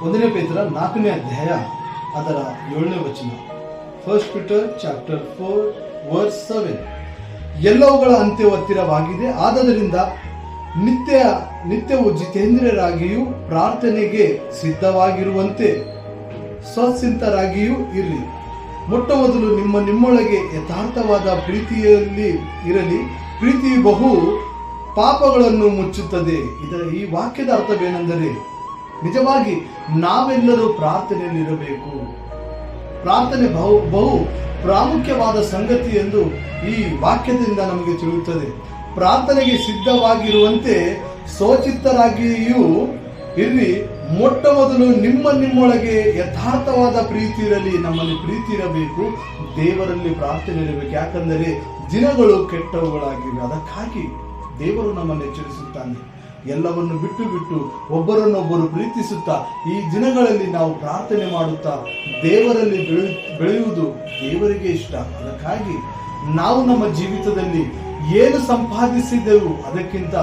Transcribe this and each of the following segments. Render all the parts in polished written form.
ಒಂದನೇ ಪೇತ್ರ 4ನೇ ಅಧ್ಯಾಯ ಅದರ 7ನೇ ವಚನ. First Peter chapter 4 verse 7. ಎಲ್ಲವುಗಳ ಅಂತ್ಯವು ಹತ್ತಿರವಾಗಿದೆ, ಆದ್ದರಿಂದ ನಿತ್ಯವು ಜಿತೇಂದ್ರರಾಗಿಯೂ ಪ್ರಾರ್ಥನೆಗೆ ಸಿದ್ಧವಾಗಿರುವಂತೆ ಸ್ವಸಿಂತರಾಗಿಯೂ ಇರ್ರಿ. ಮೊಟ್ಟ ಮೊದಲು ನಿಮ್ಮೊಳಗೆ ಯಥಾರ್ಥವಾದ ಪ್ರೀತಿಯಲ್ಲಿ ಇರಲಿ. ಪ್ರೀತಿಯು ಬಹು ಪಾಪಗಳನ್ನು ಮುಚ್ಚುತ್ತದೆ. ಈ ವಾಕ್ಯದ ಅರ್ಥವೇನೆಂದರೆ, ನಿಜವಾಗಿ ನಾವೆಲ್ಲರೂ ಪ್ರಾರ್ಥನೆಯಲ್ಲಿ ಇರಬೇಕು. ಪ್ರಾರ್ಥನೆ ಬಹು ಪ್ರಾಮುಖ್ಯವಾದ ಸಂಗತಿ ಎಂದು ಈ ವಾಕ್ಯದಿಂದ ನಮಗೆ ತಿಳಿಯುತ್ತದೆ. ಪ್ರಾರ್ಥನೆಗೆ ಸಿದ್ಧವಾಗಿರುವಂತೆ ಸ್ವಚಿತ್ತರಾಗಿಯೂ ಇರ್ರಿ. ಮೊಟ್ಟ ಮೊದಲು ನಿಮ್ಮೊಳಗೆ ಯಥಾರ್ಥವಾದ ಪ್ರೀತಿ ಇರಲಿ. ನಮ್ಮಲ್ಲಿ ಪ್ರೀತಿ ಇರಬೇಕು, ದೇವರಲ್ಲಿ ಪ್ರಾರ್ಥನೆ ಇರಬೇಕು. ಯಾಕಂದರೆ ದಿನಗಳು ಕೆಟ್ಟವುಗಳಾಗಿವೆ. ಅದಕ್ಕಾಗಿ ದೇವರು ನಮ್ಮನ್ನು ಎಚ್ಚರಿಸುತ್ತಾನೆ. ಎಲ್ಲವನ್ನು ಬಿಟ್ಟು ಒಬ್ಬರನ್ನೊಬ್ಬರು ಪ್ರೀತಿಸುತ್ತಾ ಈ ದಿನಗಳಲ್ಲಿ ನಾವು ಪ್ರಾರ್ಥನೆ ಮಾಡುತ್ತಾ ದೇವರಲ್ಲಿ ಬೆಳೆಯುವುದು ದೇವರಿಗೆ ಇಷ್ಟ. ಅದಕ್ಕಾಗಿ ನಾವು ನಮ್ಮ ಜೀವಿತದಲ್ಲಿ ಏನು ಸಂಪಾದಿಸಿದೆವು ಅದಕ್ಕಿಂತ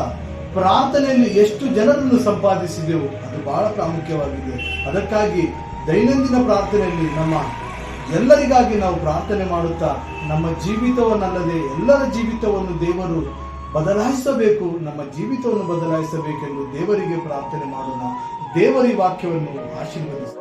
ಪ್ರಾರ್ಥನೆಯಲ್ಲಿ ಎಷ್ಟು ಜನರನ್ನು ಸಂಪಾದಿಸಿದೆವು ಅದು ಬಹಳ ಪ್ರಾಮುಖ್ಯವಾಗಿದೆ. ಅದಕ್ಕಾಗಿ ದೈನಂದಿನ ಪ್ರಾರ್ಥನೆಯಲ್ಲಿ ನಮ್ಮ ಎಲ್ಲರಿಗಾಗಿ ನಾವು ಪ್ರಾರ್ಥನೆ ಮಾಡುತ್ತಾ ನಮ್ಮ ಜೀವಿತವನ್ನಲ್ಲದೆ ಎಲ್ಲರ ಜೀವಿತವನ್ನು ದೇವರು ಬದಲಾಯಿಸಬೇಕು, ನಮ್ಮ ಜೀವಿತವನ್ನು ಬದಲಾಯಿಸಬೇಕೆಂದು ದೇವರಿಗೆ ಪ್ರಾರ್ಥನೆ ಮಾಡೋಣ. ದೇವರ ವಾಕ್ಯವನ್ನು ಆಶೀರ್ವದಿಸಿ.